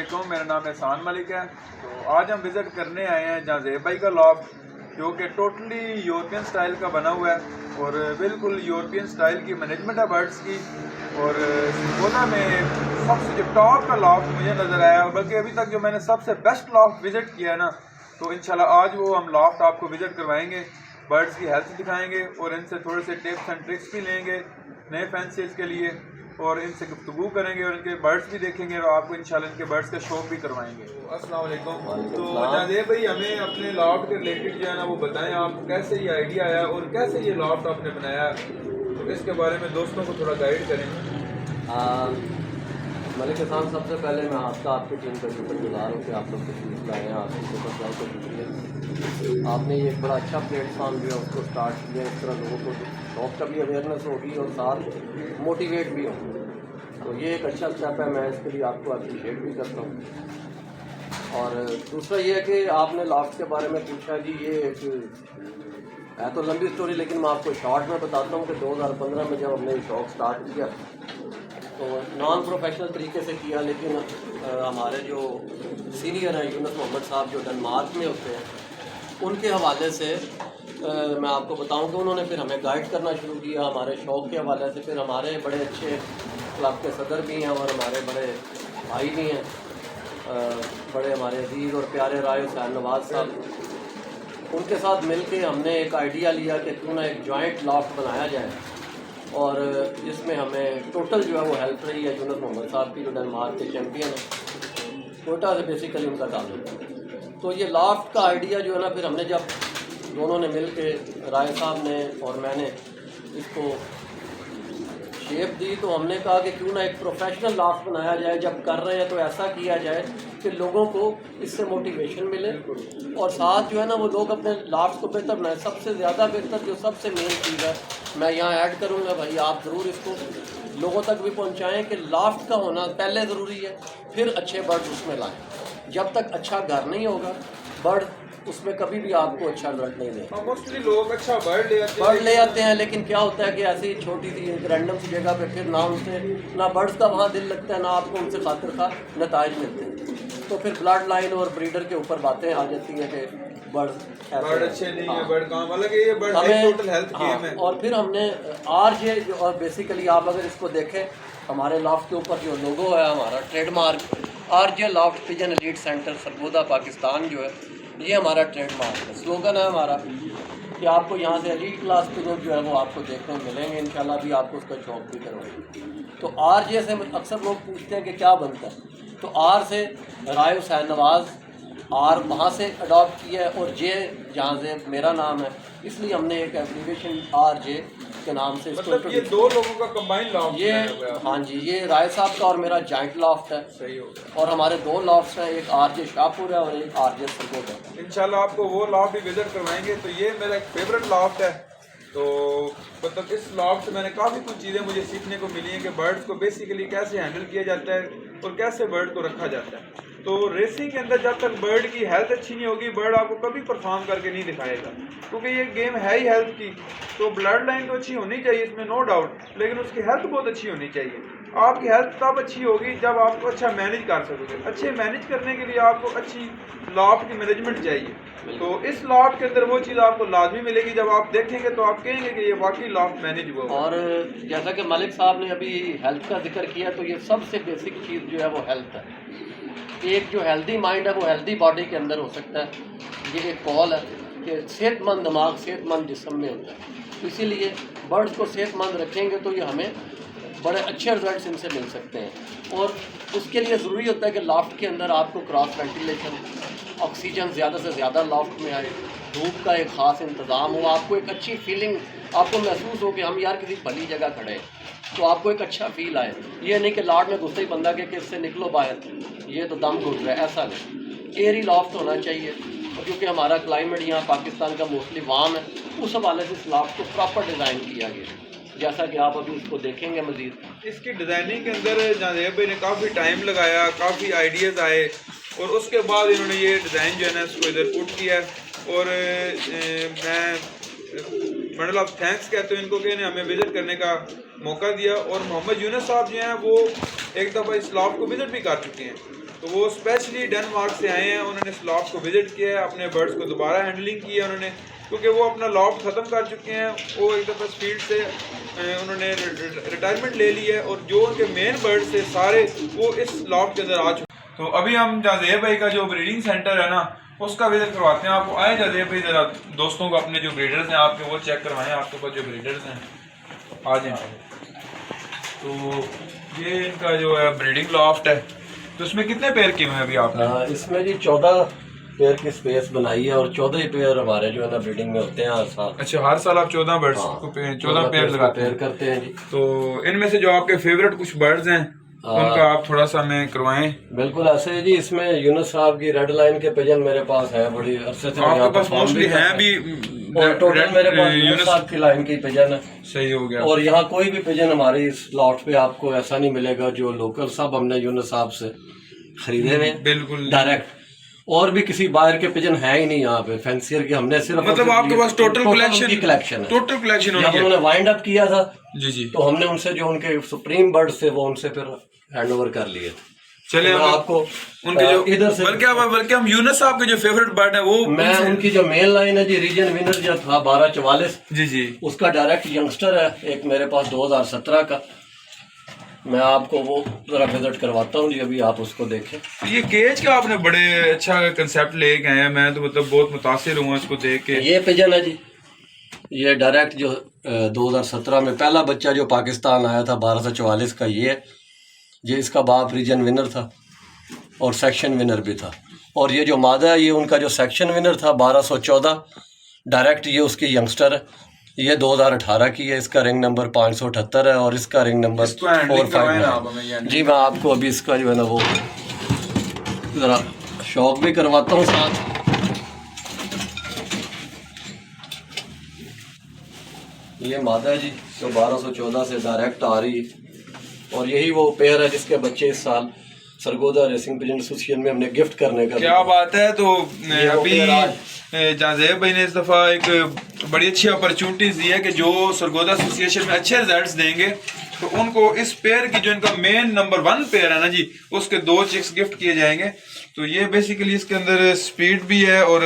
वालेकुम, मेरा नाम एहसान मलिक है। तो आज हम विज़िट करने आए हैं जाज़ेब भाई का लॉफ्ट, जो कि टोटली यूरोपियन स्टाइल का बना हुआ है और बिल्कुल यूरोपियन स्टाइल की मैनेजमेंट है बर्ड्स की। और सरगोदा में सबसे जो टॉप का लॉफ्ट मुझे नज़र आया, बल्कि अभी तक जो मैंने सबसे बेस्ट लॉफ्ट विज़िट किया है ना, तो इंशाल्लाह आज वो हम लॉफ्ट आपको विज़िट करवाएंगे, बर्ड्स की हेल्थ दिखाएंगे और इनसे थोड़े से टिप्स एंड ट्रिक्स भी लेंगे नए फैंसीज के लिए, और इनसे गुफ्तगू करेंगे और इनके बर्ड्स भी देखेंगे और आपको इंशाल्लाह इनके बर्ड्स का शौक भी करवाएंगे। अस्सलाम वालेकुम। तो जाज़ेब भाई, हमें अपने लॉफ्ट के रिलेटेड जो है ना वो बताएं, आपको कैसे ये आइडिया आया और कैसे ये लॉफ्ट आपने बनाया, तो इसके बारे में दोस्तों को थोड़ा गाइड करें। मलिक एहसान, सबसे पहले मैं आपकी टीम का शुक्रगुजार हूँ कि आप लोग तशरीफ लाए हैं। आपके सुपरस्टार को शुक्रिया। आपने ये एक बड़ा अच्छा प्लेटफॉर्म जो है उसको स्टार्ट किया, इस तरह लोगों को शौक का भी अवेयरनेस होगी और साथ मोटिवेट भी होंगे, तो ये एक अच्छा स्टेप है। मैं इसके लिए आपको अप्रिशिएट भी करता हूँ। और दूसरा ये है कि आपने लॉफ्ट के बारे में पूछा जी, ये एक है तो लंबी स्टोरी, लेकिन मैं आपको शॉर्ट में बताता हूँ कि 2015 में जब हमने शौक स्टार्ट किया तो नॉन प्रोफेशनल तरीके से किया, लेकिन हमारे जो सीनियर हैं यूनुस मोहम्मद साहब, जो डेनमार्क में होते हैं, उनके हवाले से मैं आपको बताऊं कि उन्होंने फिर हमें गाइड करना शुरू किया हमारे शौक़ के हवाले से। फिर हमारे बड़े अच्छे क्लब के सदर भी हैं और हमारे बड़े भाई भी हैं, बड़े हमारे अजीज़ और प्यारे राय हुसैन नवाज़ साहब, उनके साथ मिल के हमने एक आइडिया लिया कि क्यों ना एक जॉइंट लॉफ्ट बनाया जाए, और जिसमें हमें टोटल जो है वो हेल्प रही है यूनुस मोहम्मद साहब की, जो डेनमार्क के चैम्पियन हैं, कोटा से बेसिकली उनका ताल्लुक है। तो ये लॉफ्ट का आइडिया जो है ना, फिर हमने जब दोनों ने मिल के, राय साहब ने और मैंने इसको शेप दी, तो हमने कहा कि क्यों ना एक प्रोफेशनल लॉफ्ट बनाया जाए। जब कर रहे हैं तो ऐसा किया जाए कि लोगों को इससे मोटिवेशन मिले और साथ जो है ना वो लोग अपने लॉफ्ट को बेहतर बनाए। सबसे ज़्यादा बेहतर जो सबसे मेन चीज़ है, मैं यहाँ ऐड करूँगा भाई, आप ज़रूर इसको लोगों तक भी पहुँचाएँ कि लॉफ्ट का होना पहले ज़रूरी है, फिर अच्छे बर्ड उसमें लाएँ। जब तक अच्छा घर नहीं होगा, बर्ड उसमें कभी भी आपको अच्छा रिजल्ट नहीं देगा। मोस्टली लोग अच्छा बर्ड ले आते हैं, लेकिन क्या होता है कि ऐसी छोटी सी रैंडम सी जगह पे फिर ना उनसे ना बर्ड्स का वहाँ दिल लगता है, ना आपको उनसे खातिर खा नताइज मिलते हैं। तो फिर ब्लड लाइन और ब्रीडर के ऊपर बातें आ जाती हैं कि बर्ड अच्छे नहीं है, बर्ड काम अलग है, ये बर्ड टोटल हेल्थ गेम है। और फिर हमने आरजे, और बेसिकली आप अगर इसको देखें, हमारे लॉफ्ट के ऊपर जो लोगो है, हमारा trademark RJ loft pigeon elite centre Sargodha Pakistan जो है, ये हमारा ट्रेडमार्क है। स्लोगन है हमारा कि आपको यहाँ से एलीट क्लास के लोग जो है वो आपको देखने में मिलेंगे, इंशाल्लाह भी आपको उसका शौक भी करवाएंगे। तो आरजे से अक्सर लोग पूछते हैं कि क्या बनता है, तो आर से राय हुसैन नवाज़, आर वहाँ से अडॉप्ट किया है, और जे जहाँ से मेरा नाम है, इसलिए हमने एक एप्लीकेशन आर जे के नाम से मतलब ये दो लोगों का कंबाइंड लॉफ्ट ये, हाँ जी, ये राय साहब का और मेरा जॉइंट लॉफ्ट है। सही हो गया। और हमारे दो लॉफ्ट्स हैं, एक आरजे शाहपुर है और एक आरजे सरगोदा है। इंशाल्लाह आपको वो लॉफ्ट भी विजिट करवाएंगे। तो ये मेरा एक फेवरेट लॉफ्ट है। तो मतलब इस लॉफ्ट से मैंने काफ़ी कुछ चीज़ें मुझे सीखने को मिली हैं कि बर्ड्स को बेसिकली कैसे हैंडल किया जाता है और कैसे बर्ड को रखा जाता है। तो रेसिंग के अंदर जब तक बर्ड की हेल्थ अच्छी नहीं होगी, बर्ड आपको कभी परफॉर्म करके नहीं दिखाएगा, क्योंकि ये गेम है ही हेल्थ की। तो ब्लड लाइन तो अच्छी होनी चाहिए, इसमें नो डाउट, लेकिन उसकी हेल्थ बहुत अच्छी होनी चाहिए। आपकी हेल्थ तब अच्छी होगी जब आपको अच्छा मैनेज कर सकोगे। अच्छे मैनेज करने के लिए आपको अच्छी लॉफ्ट की मैनेजमेंट चाहिए। तो इस लॉफ्ट के अंदर वो चीज़ आपको लाजमी मिलेगी, जब आप देखेंगे तो आप कहेंगे कि ये वाकई लॉफ्ट मैनेज हुआ। और जैसा कि मलिक साहब ने अभी हेल्थ का जिक्र किया, तो ये सबसे बेसिक चीज़ जो है वो हेल्थ है। एक जो हेल्दी माइंड है वो हेल्दी बॉडी के अंदर हो सकता है। ये एक कॉल है कि सेहतमंद दिमाग सेहतमंद जिस्म में होता है। इसीलिए बर्ड्स को सेहतमंद रखेंगे तो ये हमें बड़े अच्छे रिजल्ट्स इनसे मिल सकते हैं। और उसके लिए ज़रूरी होता है कि लॉफ्ट के अंदर आपको क्रॉस वेंटिलेशन, ऑक्सीजन ज़्यादा से ज़्यादा लॉफ्ट में आए, धूप का एक ख़ास इंतज़ाम हो, आपको एक अच्छी फीलिंग, आपको महसूस हो कि हम यार किसी भली जगह खड़े हैं, तो आपको एक अच्छा फील आए। ये नहीं कि लाड में घुसते ही बंदा के इससे निकलो बाहर, ये तो दम घुट रहा है, ऐसा नहीं। एयरी लॉफ्ट होना चाहिए, और क्योंकि हमारा क्लाइमेट यहाँ पाकिस्तान का मोस्टली वार्म है, उस हवाले से इस लॉफ्ट को प्रॉपर डिज़ाइन किया गया, जैसा कि आप अभी उसको देखेंगे मज़ीद। इसकी डिज़ाइनिंग के अंदर जाज़ेब भाई ने काफ़ी टाइम लगाया, काफ़ी आइडियाज़ आए, और उसके बाद इन्होंने ये डिज़ाइन जो है ना इसको इधर पुट किया। और मैं मेडल ऑफ थैंक्स कहते हैं इनको कि इन्हें हमें विज़िट करने का मौका दिया। और मोहम्मद यूनुस साहब जो हैं वो एक दफ़ा इस लॉफ्ट को विज़िट भी कर चुके हैं। तो वो स्पेशली डेनमार्क से आए हैं, उन्होंने इस लॉफ्ट को विज़िट किया है, अपने बर्ड्स को दोबारा हैंडलिंग की है उन्होंने, क्योंकि वो अपना लॉफ्ट ख़त्म कर चुके हैं। वो एक दफ़ा फील्ड से उन्होंने रिटायरमेंट ले ली है और जो उनके मेन बर्ड्स थे सारे वो इस लॉफ्ट के अंदर आ चुके हैं। तो अभी हम जाज़ेब भाई का जो ब्रीडिंग सेंटर है ना उसका विजिट करवाते हैं आपको। आए जाज़ेब भाई ज़रा दोस्तों को अपने जो ब्रीडर्स हैं आपके वो चेक करवाएं, आपके पास जो ब्रीडर्स हैं आ जाए। तो ये इनका जो है ब्रीडिंग लॉफ्ट है, तो इसमें कितने पेयर किए हुए हैं अभी आपने? इसमें जी 14 पेयर की स्पेस बनाई है और 14 ही पेयर हमारे जो है ना ब्रीडिंग में होते हैं हर साल। अच्छा, हर साल आप 14 बर्ड्स को 14 पेयर लगाते पेयर करते हैं जी। तो इनमें से जो आपके फेवरेट कुछ बर्ड्स हैं उनका आप थोड़ा सा हमें करवाएं। बिल्कुल ऐसे है जी। इसमें यूनुस साहब की रेड लाइन के पिजन मेरे पास है, बड़ी अरसे से आपके पास मोस्टली हैं भी, और टोटल मेरे पास यूनुस साहब की लाइन की पिजन है। सही हो गया। और यहाँ कोई भी पिजन हमारी इस लॉट पे आपको ऐसा नहीं मिलेगा जो लोकल सब हमने यूनुस साहब से खरीदे हुए बिल्कुल डायरेक्ट, और भी किसी बाहर के पिजन है ही नहीं यहाँ पे फैंसियर के। हमने सिर्फ मतलब आपके पास टोटल कलेक्शन है, टोटल कलेक्शन जब उन्होंने वाइंड अप किया था जी जी, तो हमने उनसे जो उनके सुप्रीम बर्ड्स थे वो उनसे फिर हैंड ओवर कर लिए थे। चले तो आपको उनके जो इधर से बल्कि हम यूनुस साहब के जो फेवरेट बर्ड है वो मैं उनकी जो मेल लाइन है जी, रीजन विनर जो था 1244 जी जी, उसका डायरेक्ट यंगस्टर है एक मेरे पास 2017 का। मैं आपको वो जरा विजिट करवाता हूँ जी, अभी आप उसको देखें। ये केज का आपने बड़े अच्छा कंसेप्ट लेके आए हैं, मैं तो मतलब बहुत मुतासिर हुआ इसको देख के। ये पिजन है जी, ये डायरेक्ट जो 2017 में पहला बच्चा जो पाकिस्तान आया था 1244 का ये इसका बाप रीजन विनर था और सेक्शन विनर भी था। और ये जो मादा है ये उनका जो सेक्शन विनर था 1214 डायरेक्ट, ये उसकी यंगस्टर है। ये 2018 की है, इसका रिंग नंबर 578 है और इसका रिंग नंबर 459। जी मैं आपको अभी इसका जो है ना वो ज़रा शौक भी करवाता हूँ साथ। ये मादा है जी जो 1214 से डायरेक्ट आ रही है और यही वो पेयर है जिसके बच्चे इस साल सरगोदा रेसिंग पिजन एसोसिएशन में हमने गिफ्ट करने का। क्या बात है। तो अभी जाज़ेब भाई ने इस दफ़ा एक बड़ी अच्छी अपॉर्चुनिटीज दी है कि जो सरगोदा एसोसिएशन में अच्छे रिजल्ट्स देंगे तो उनको इस पेयर की जो इनका मेन नंबर 1 पेयर है ना जी, उसके 2 चिक्स गिफ्ट किए जाएंगे। तो ये बेसिकली इसके अंदर स्पीड भी है और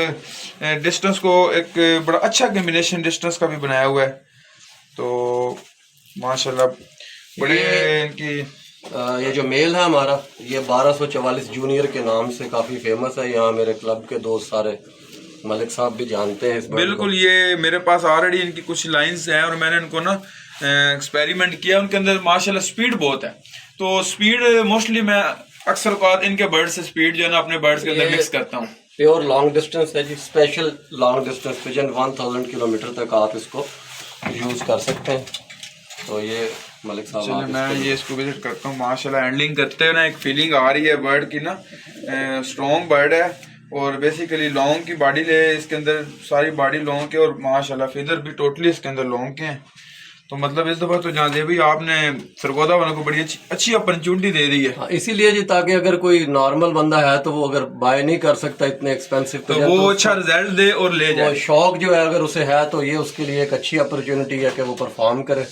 डिस्टेंस को एक बड़ा अच्छा कम्बिनेशन डिस्टेंस का भी बनाया हुआ है। तो माशाल्लाह बड़े इनकी ये जो मेल है हमारा ये 1244 जूनियर के नाम से काफ़ी फेमस है। यहाँ मेरे क्लब के दोस्त सारे मलिक साहब भी जानते हैं इस बिल्कुल। ये मेरे पास ऑलरेडी इनकी कुछ लाइंस हैं और मैंने इनको ना एक्सपेरिमेंट किया, उनके अंदर माशाल्लाह स्पीड बहुत है। तो स्पीड मोस्टली मैं अक्सर औकात इनके बर्ड से स्पीड जो है ना अपने बर्ड्स के अंदर मिक्स करता हूँ। प्योर लॉन्ग डिस्टेंस है ji, special long distance pigeon 1000 kilometre तक आप इसको यूज कर सकते हैं। तो ये मलिक साहब मैं ये इसको विजिट करता हूँ। माशाल्लाह हैंडलिंग करते हुए ना एक फीलिंग आ रही है बर्ड की ना, स्ट्रॉन्ग बर्ड है और बेसिकली लॉन्ग की बॉडी ले इसके अंदर सारी बॉडी लॉन्ग के और माशाल्लाह फिदर भी टोटली इसके अंदर लॉन्ग के हैं। तो मतलब इस दफ़ा तो जाज़ेब भाई आपने सरगोदा वालों को बड़ी अच्छी अपॉर्चुनिटी दे दी है। इसीलिए जी ताकि अगर कोई नॉर्मल बंदा है तो वो अगर बाय नहीं कर सकता इतने एक्सपेंसिव तो वो अच्छा रिजल्ट दे और ले जाए। शौक जो है अगर उसे है तो ये उसके लिए एक अच्छी अपॉर्चुनिटी है कि वो परफॉर्म करे।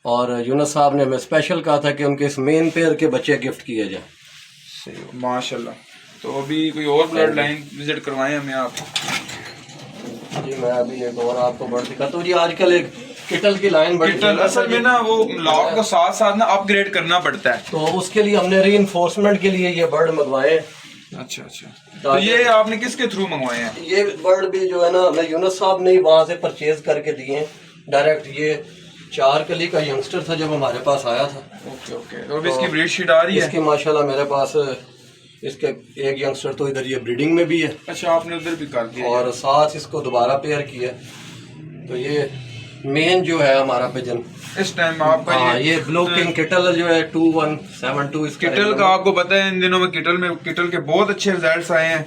और यूनुस साहब ने हमें स्पेशल कहा था कि उनके इस मेन पेयर के बच्चे गिफ्ट किए जाए। सही माशाल्लाह। तो अभी कोई और ब्लड लाइन विजिट करवाएं हमें आप? जी मैं अभी एक और आपको बर्ड दिखाता हूँ जी। आजकल एक किटल की लाइन बड़ी किटल असल में ना वो लॉक को साथ साथ ना अपग्रेड करना पड़ता है, तो उसके लिए हमने रीइंफोर्समेंट के लिए ये बर्ड मंगवाए। अच्छा अच्छा। तो ये आपने किसके थ्रू मंगवाए हैं? ये बर्ड भी जो है ना मैं यूनुस साहब ने वहाँ से परचेज करके दिए हैं डायरेक्ट। ये 4 कली का यंगस्टर था जब हमारे पास आया था। Okay okay. तो अभी इसकी ब्रीड शीट आ रही है? इसकी माशाल्लाह मेरे पास इसके एक यंगस्टर तो इधर ये ब्रीडिंग में भी है। अच्छा, आपने उधर भी कर दिया और साथ इसको दोबारा पेयर किया। तो ये मेन जो है हमारा पिजन इस टाइम आपका ये ब्लू किंग किटल जो है 2172 इस किटल का आपको पता है इन दिनों में किटल के बहुत अच्छे रिजल्ट्स आए हैं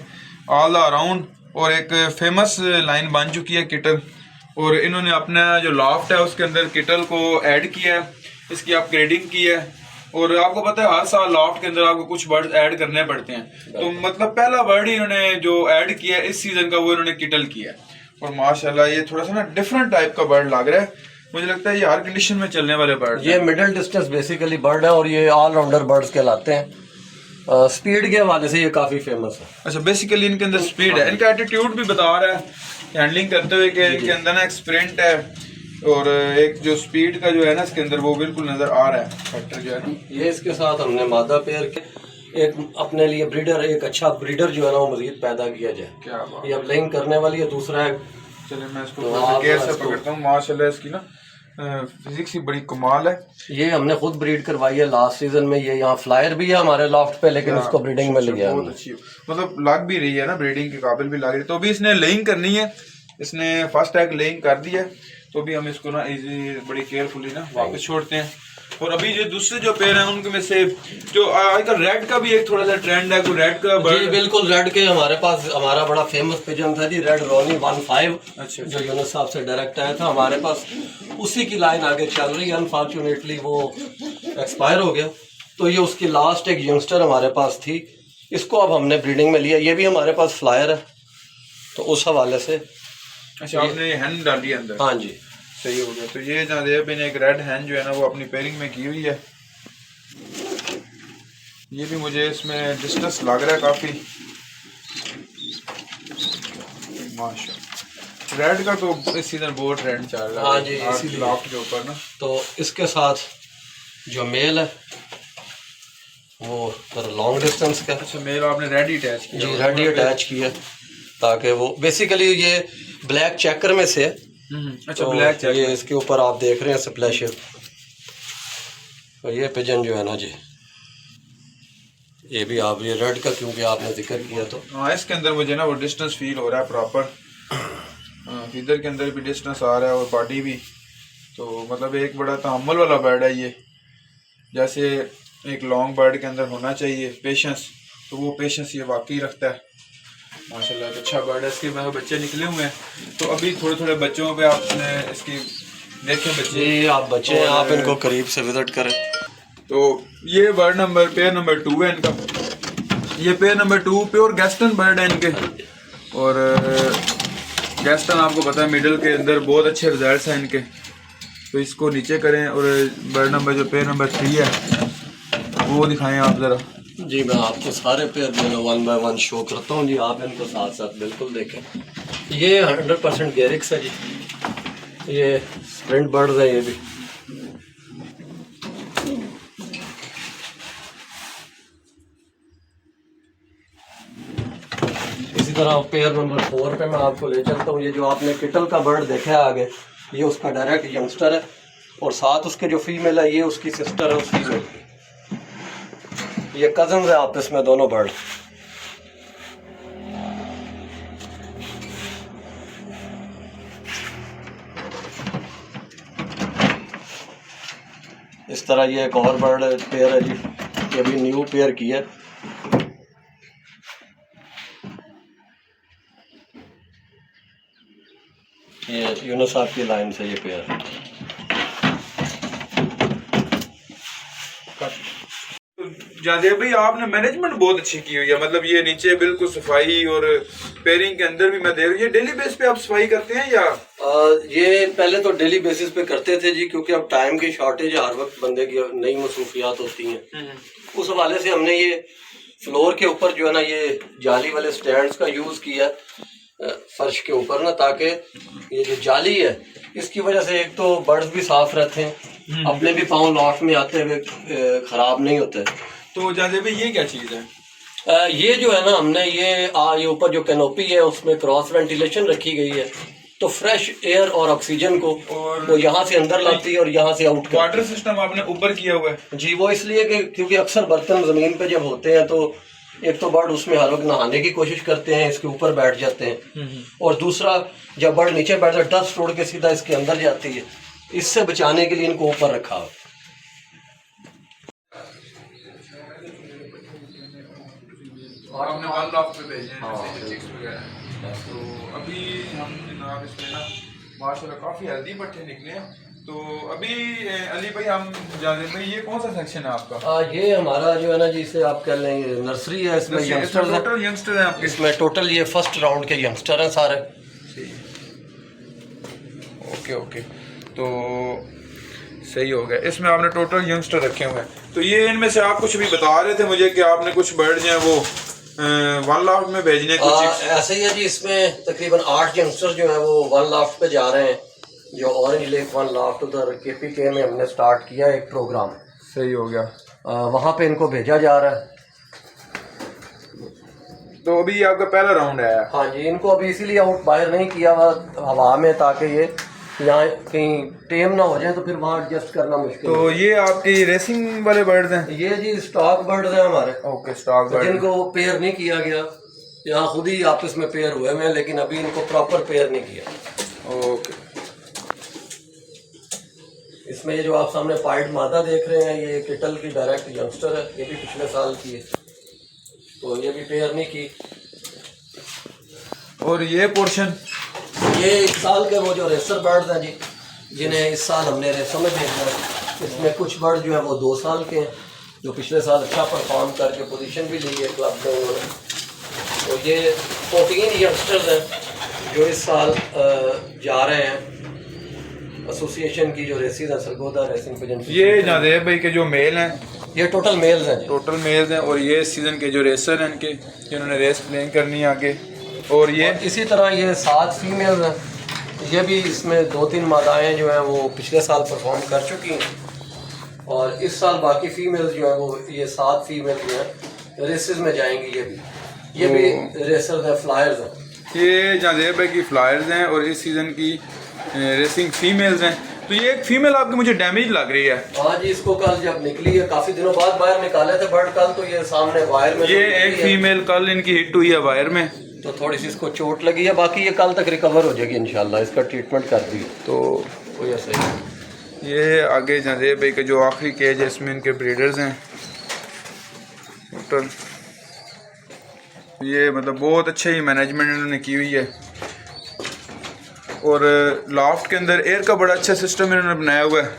ऑल अराउंड और एक फेमस लाइन बन चुकी है किटल। और इन्होंने अपना जो लॉफ्ट है उसके अंदर किटल को ऐड किया है, इसकी अपग्रेडिंग की है। और आपको पता है हर साल लॉफ्ट के अंदर आपको कुछ बर्ड ऐड करने पड़ते हैं। तो मतलब पहला बर्ड ही इन्होंने जो ऐड किया है इस सीजन का वो इन्होंने किटल किया है। और माशाल्लाह ये थोड़ा सा ना डिफरेंट टाइप का बर्ड लग रहा है, मुझे लगता है ये हर कंडीशन में चलने वाले बर्ड। ये मिडिल डिस्टेंस बेसिकली बर्ड है और ये ऑलराउंडर बर्ड्स कहलाते हैं। स्पीड के हवाले से ये काफ़ी फेमस है। अच्छा, बेसिकली इनके अंदर स्पीड है, इनका एटीट्यूड भी बता रहा है हैंडलिंग करते हुए कि इनके अंदर ना एक स्प्रिंट है और एक जो स्पीड का जो है ना इसके अंदर वो बिल्कुल नज़र आ रहा है फैक्टर जो है ना। ये इसके साथ हमने मादा पेयर के एक अपने लिए ब्रीडर, एक अच्छा ब्रीडर जो है ना वो मजीद पैदा किया जाए। क्या बात, ये अब लेइंग करने वाली है। दूसरा है, चलिए मैं इसको तो थोड़ा केयर से इसको- पकड़ता हूँ। माशाल्लाह इसकी ना फिजिक्स ही बड़ी कमाल है। ये हमने खुद ब्रीड करवाई है लास्ट सीजन में। ये यहाँ फ्लायर भी है हमारे लॉफ्ट पे, लेकिन उसको ब्रीडिंग में ले गया बहुत अच्छी, मतलब लग भी रही है ना, ब्रीडिंग के काबिल भी लग रही है। तो अभी इसने लेइंग करनी है, इसने फर्स्ट टैग लेइंग कर दी है, तो अभी हम इसको ना इजी बड़ी केयरफुली ना वापस छोड़ते हैं। और अभी जो दूसरे जो पेयर हैं उनके में से जो आजकल रेड का भी एक थोड़ा सा ट्रेंड है, कोई रेड का जी बिल्कुल। रेड के हमारे पास हमारा बड़ा फेमस पिजन था जी, रेड रॉनी 15। अच्छा, जो यूनुस साहब से डायरेक्ट आया था हमारे पास, उसी की लाइन आगे चल रही है। अनफॉर्चुनेटली वो एक्सपायर हो गया, तो ये उसकी लास्ट एक यंगस्टर हमारे पास थी। इसको अब हमने ब्रीडिंग में लिया। ये भी हमारे पास फ्लायर है, तो उस हवाले से। अच्छा, आपने हैंड डाली है अंदर? हाँ जी, सही हो गया। तो ये जादेब ने एक रेड हैंड जो है ना वो अपनी पेयरिंग में की हुई है। ये भी मुझे इसमें डिस्टेंस लग रहा है काफी। माशाल्लाह, रेड का तो इस सीजन बहुत ट्रेंड चल रहा है। हाँ जी, इसीलिए लॉफ्ट के ऊपर ना। तो इसके साथ जो मेल है वो लॉन्ग डिस्टेंस का। अच्छा, मेल आपने रेड ही अटैच किया? जी रेड ही अटैच किया, ताकि वो बेसिकली ये ब्लैक चेकर में से है। अच्छा, तो ब्लैक चेक। ये इसके ऊपर आप देख रहे हैं स्प्लैशर। तो ये पिजन जो है ना जी, ये भी आप ये रेड का क्योंकि आपने जिक्र किया, तो हाँ इसके अंदर मुझे ना वो डिस्टेंस फील हो रहा है प्रॉपर। इधर के अंदर भी डिस्टेंस आ रहा है और बॉडी भी। तो मतलब एक बड़ा तहम्मुल वाला बर्ड है ये, जैसे एक लॉन्ग बर्ड के अंदर होना चाहिए पेशेंस, तो वो पेशेंस ये वाकई रखता है माशाल्लाह। तो अच्छा बर्ड है। इसके मतलब बच्चे निकले हुए हैं, तो अभी थोड़े थोड़े बच्चों पे आपने इसकी देखें बच्चे। जी आप बच्चे हैं, आप इनको करीब से विजिट करें। तो ये बर्ड नंबर पेयर नंबर 2 है इनका। ये pair number 2 pure Gaston bird है इनके। और गैस्टन आपको पता है मिडल के अंदर बहुत अच्छे रिजल्ट्स हैं इनके, तो इसको नीचे करें। और बर्ड नंबर जो पेयर नंबर 3 है वो दिखाएं आप ज़रा। जी मैं आपको सारे पेयर जो है 1 बाय 1 शो करता हूँ जी, आप इनको साथ साथ बिल्कुल देखें। ये 100% गेरिक्स है जी, ये स्प्रिंट बर्ड्स है ये भी। इसी तरह पेयर नंबर 4 पे मैं आपको ले चलता हूँ। ये जो आपने किटल का बर्ड देखा है आगे, ये उसका डायरेक्ट यंगस्टर है, और साथ उसके जो फीमेल है ये उसकी सिस्टर है उस फीमेल की। ये कजन है आपस में दोनों बर्ड। इस तरह ये एक और बर्ड पेयर है जी, ये अभी न्यू पेयर की है। ये यूनुस साहब की लाइन से ये पेयर। जादेब भाई आपने मैनेजमेंट बहुत अच्छी की हुई है, मतलब ये नीचे बिल्कुल सफाई और पेयरिंग के अंदर भी मैं देख रहा हूँ। ये डेली बेस पे आप सफाई करते हैं या? ये पहले तो डेली बेसिस पे करते थे जी, क्योंकि अब टाइम की शॉर्टेज है, हर वक्त बंदे की नई मसरूफियात होती हैं। उस हवाले से हमने ये फ्लोर के ऊपर जो है ना ये जाली वाले स्टैंड्स का यूज़ किया फर्श के ऊपर ना, ताकि ये जो जाली है इसकी वजह से एक तो बर्ड्स भी साफ रहते हैं, अपने भी पाँव लॉफ्ट में आते हुए ख़राब नहीं होते। तो जादेब भाई ये क्या चीज़ है? ये जो है ना हमने ये ऊपर जो कैनोपी है उसमें क्रॉस वेंटिलेशन रखी गई है, तो फ्रेश एयर और ऑक्सीजन को वो यहाँ से अंदर लाती है और यहाँ से आउट। वाटर सिस्टम आपने ऊपर किया हुआ है? जी वो इसलिए कि क्योंकि अक्सर बर्तन ज़मीन पे जब होते हैं तो एक तो बर्ड उसमें हर वक्त नहाने की कोशिश करते हैं, इसके ऊपर बैठ जाते हैं, और दूसरा जब बर्ड नीचे बैठता है डस्ट उड़ के सीधा इसके अंदर जाती है, इससे बचाने के लिए इनको ऊपर रखा हो। आपने वन लॉक पे भेजे हैं चिक्स वगैरह। तो अभी हम जनाब इसमें ना माशाल्लाह काफ़ी हेल्दी पट्टे निकले हैं। तो अभी अली भाई हम जादेब भाई ये कौन सा सेक्शन है आपका? ये हमारा जो है ना जी इसे आप कह लें नर्सरी है, इसमें यंगस्टर्स हैं। टोटल यंगस्टर हैं आपके? इसमें टोटल ये फर्स्ट राउंड के यंगस्टर हैं सारे। Okay okay. तो सही हो गया। इसमें आपने टोटल यंगस्टर रखे हुए हैं। तो ये इनमें से आप कुछ भी बता रहे थे मुझे कि आपने कुछ बर्ड जो हैं वो 1 लाख में भेजने कुछ ऐसे ही है जी। इसमें तकरीबन 8 यंगस्टर जो है वो 1 लाख पे जा रहे हैं। जो ऑरेंज लेक 1 लाख उधर KPK में हमने स्टार्ट किया एक प्रोग्राम। सही हो गया। वहाँ पे इनको भेजा जा रहा है। तो अभी आपका पहला राउंड है? हाँ जी, इनको अभी इसीलिए आउट बाहर नहीं किया हुआ हवा में, ताकि ये यहाँ कहीं टेम ना हो जाए तो फिर वहाँ एडजस्ट करना मुश्किल। तो ये आपकी रेसिंग वाले बर्ड्स हैं? ये जी स्टॉक बर्ड्स हैं हमारे। ओके, स्टॉक बर्ड जिनको पेयर नहीं किया गया। यहाँ खुद ही आपस में पेयर हुए हैं, लेकिन अभी इनको प्रॉपर पेयर नहीं किया। ओके। इसमें ये जो आप सामने पाइड मादा देख रहे हैं, ये किटल की डायरेक्ट यंगस्टर है। ये भी पिछले साल की है, तो ये भी पेयर नहीं की। और ये पोर्शन ये 1 साल के वो जो रेसर बर्ड्स हैं जी, जिन्हें इस साल हमने रेसों में भेजना है। इसमें कुछ बर्ड जो है वो 2 साल के हैं, जो पिछले साल अच्छा परफॉर्म करके पोजीशन भी ली है क्लब में उन्होंने। तो ये 14 यंगस्टर्स हैं जो इस साल जा रहे हैं एसोसिएशन की जो रेसिस है, सरगोदा रेसिंग पिजन। ये नादेब भाई के जो मेल हैं, ये टोटल मेल्स हैं। टोटल मेल्स हैं। और ये सीजन के जो रेसर हैं इनके, जिन्होंने रेस प्लेइंग करनी है आगे। और ये इसी तरह ये 7 फीमेल्स हैं। ये भी इसमें 2-3 मादाएँ जो हैं वो पिछले साल परफॉर्म कर चुकी हैं, और इस साल बाकी फीमेल्स जो हैं वो ये 7 फीमेल जो हैं रेसेस में जाएंगी। ये भी रेसर्स हैं, फ्लायर्स हैं। ये नादेब भाई की फ्लायर्स हैं और इस सीजन की रेसिंग फीमेल्स हैं। तो ये एक फीमेल आपकी मुझे डैमेज लग रही है। हाँ जी, इसको कल जब निकली है, काफी दिनों बाद बाहर निकाले थे बर्ड कल, तो ये सामने वायर में ये एक फीमेल कल इनकी हिट हुई है वायर में, तो थोड़ी सी इसको चोट लगी है। बाकी ये कल तक रिकवर हो जाएगी इंशाल्लाह। इसका ट्रीटमेंट कर दी तो कोई ऐसा ही। ये आगे नादेब भाई का जो आखिरी केज है, इसमें इनके ब्रीडर्स हैं टोटल। ये मतलब बहुत अच्छे ही मैनेजमेंट इन्होंने की हुई है। और लॉफ्ट के अंदर एयर का बड़ा अच्छा सिस्टम इन्होंने बनाया हुआ है।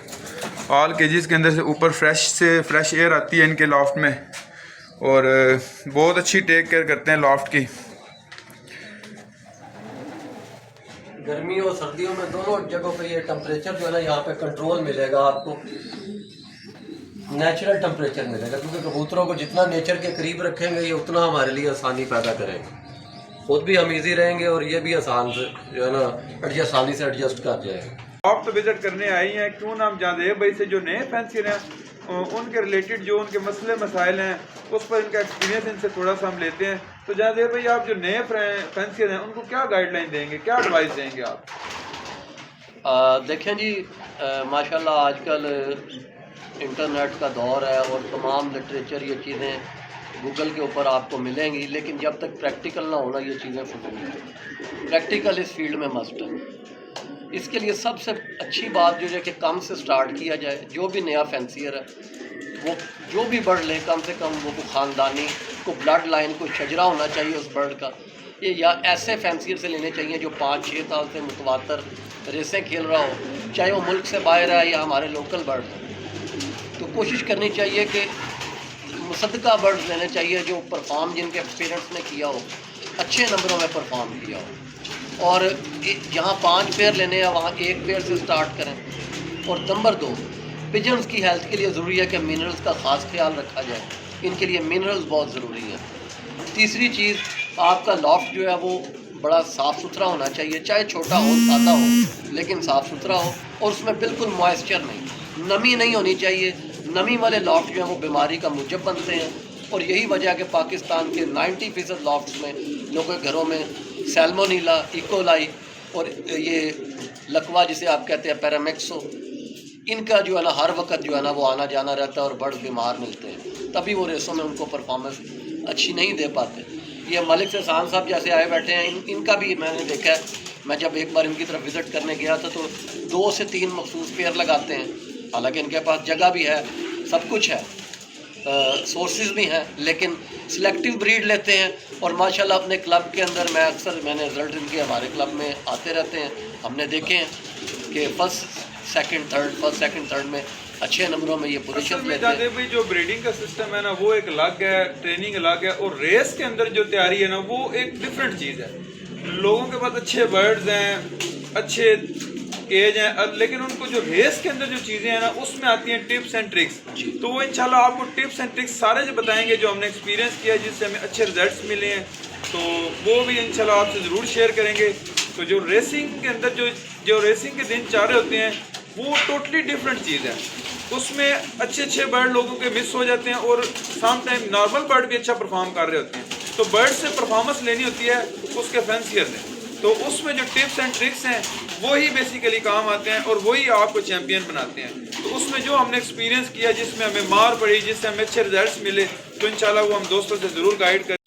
ऑल केजेस के अंदर से ऊपर फ्रेश एयर आती है इनके लॉफ्ट में, और बहुत अच्छी टेक केयर करते हैं लॉफ्ट की। गर्मी और सर्दियों में दोनों जगहों पे ये टेम्परेचर जो है ना, यहाँ पे कंट्रोल मिलेगा आपको, नेचुरल टेम्परेचर मिलेगा। क्योंकि कबूतरों को जितना नेचर के करीब रखेंगे ये उतना हमारे लिए आसानी पैदा करेंगे। खुद भी हम इजी रहेंगे और ये भी आसान से जो है ना आसानी से एडजस्ट कर जाएगा। आप तो विजिट करने आई हैं, क्यों ना हम नादेब भाई से जो नए फैंसियर हैं उनके रिलेटेड जो उनके मसले मसाइल हैं उस पर इनका एक्सपीरियंस इनसे थोड़ा सा हम लेते हैं। तो नादेब भाई, आप जो नए फैंसियर हैं उनको क्या गाइडलाइन देंगे, क्या एडवाइस देंगे आप? देखें जी, माशाल्लाह आजकल इंटरनेट का दौर है और तमाम लिटरेचर ये चीज़ें गूगल के ऊपर आपको मिलेंगी, लेकिन जब तक प्रैक्टिकल ना होना ये चीज़ें फजूल हैं। प्रैक्टिकल इस फील्ड में मस्ट है। इसके लिए सबसे अच्छी बात जो है कि कम से स्टार्ट किया जाए। जो भी नया फैंसियर है वो जो भी बर्ड ले, कम से कम वो ख़ानदानी को ब्लड लाइन को शजरा होना चाहिए उस बर्ड का। ये या ऐसे फैंसियर से लेने चाहिए जो 5-6 साल से मुतवातर रेसें खेल रहा हो, चाहे वो मुल्क से बाहर है या हमारे लोकल बर्ड हैं। तो कोशिश करनी चाहिए कि मुसद्दका बर्ड्स लेने चाहिए जो परफॉर्म, जिनके पेरेंट्स ने किया हो, अच्छे नंबरों में परफॉर्म किया हो। और जहाँ 5 पेयर लेने हैं वहाँ 1 पेयर से स्टार्ट करें। और नंबर 2, पिजन्स की हेल्थ के लिए ज़रूरी है कि मिनरल्स का ख़ास ख्याल रखा जाए। इनके लिए मिनरल्स बहुत ज़रूरी है। तीसरी चीज़, आपका लॉफ्ट जो है वो बड़ा साफ़ सुथरा होना चाहिए, चाहे छोटा हो, सादा हो, लेकिन साफ़ सुथरा हो। और उसमें बिल्कुल मॉइस्चर नहीं, नमी नहीं होनी चाहिए। नमी वाले लॉफ्ट जो हैं वो बीमारी का मूजब बनते हैं। और यही वजह है कि पाकिस्तान के 90% लॉफ्ट्स में, लोगों के घरों में सैल्मोनीला, इकोलाई और ये लकवा जिसे आप कहते हैं पैरामेक्सो, इनका जो है ना हर वक्त जो है ना वो आना जाना रहता है और बर्ड बीमार मिलते हैं। तभी वो रेसों में उनको परफॉर्मेंस अच्छी नहीं दे पाते। ये मलिक सेसान साहब जैसे आए बैठे हैं, इनका भी मैंने देखा है। मैं जब एक बार इनकी तरफ विज़िट करने गया था तो 2 से 3 मखसूस पेयर लगाते हैं। हालांकि इनके पास जगह भी है, सब कुछ है, सोर्सेज भी हैं, लेकिन सिलेक्टिव ब्रीड लेते हैं। और माशाल्लाह अपने क्लब के अंदर मैंने रिजल्ट इनके हमारे क्लब में आते रहते हैं, हमने देखे हैं कि फर्स्ट सेकंड थर्ड में अच्छे नंबरों में ये पोजीशन लेते हैं। भाई जो ब्रीडिंग का सिस्टम है ना वो एक अलग है, ट्रेनिंग अलग है, और रेस के अंदर जो तैयारी है ना वो एक डिफरेंट चीज़ है। लोगों के पास अच्छे बर्ड्स हैं, अच्छे केज हैं, लेकिन उनको जो रेस के अंदर जो चीज़ें हैं ना उसमें आती हैं टिप्स एंड ट्रिक्स। तो वो इंशाल्लाह आपको टिप्स एंड ट्रिक्स सारे जो बताएंगे जो हमने एक्सपीरियंस किया जिससे हमें अच्छे रिजल्ट्स मिले हैं, तो वो भी इंशाल्लाह आपसे ज़रूर शेयर करेंगे। तो जो रेसिंग के अंदर जो रेसिंग के दिन चारे होते हैं वो टोटली डिफरेंट चीज़ है। उसमें अच्छे अच्छे बर्ड लोगों के मिस हो जाते हैं और सम टाइम नॉर्मल बर्ड भी अच्छा परफॉर्म कर रहे होते हैं। तो बर्ड से परफॉर्मेंस लेनी होती है उसके फैंसियर से, तो उसमें जो टिप्स एंड ट्रिक्स हैं वही बेसिकली काम आते हैं और वही आपको चैम्पियन बनाते हैं। तो उसमें जो हमने एक्सपीरियंस किया जिसमें हमें मार पड़ी, जिससे हमें अच्छे रिजल्ट्स मिले, तो इंशाल्लाह वो हम दोस्तों से ज़रूर गाइड करें।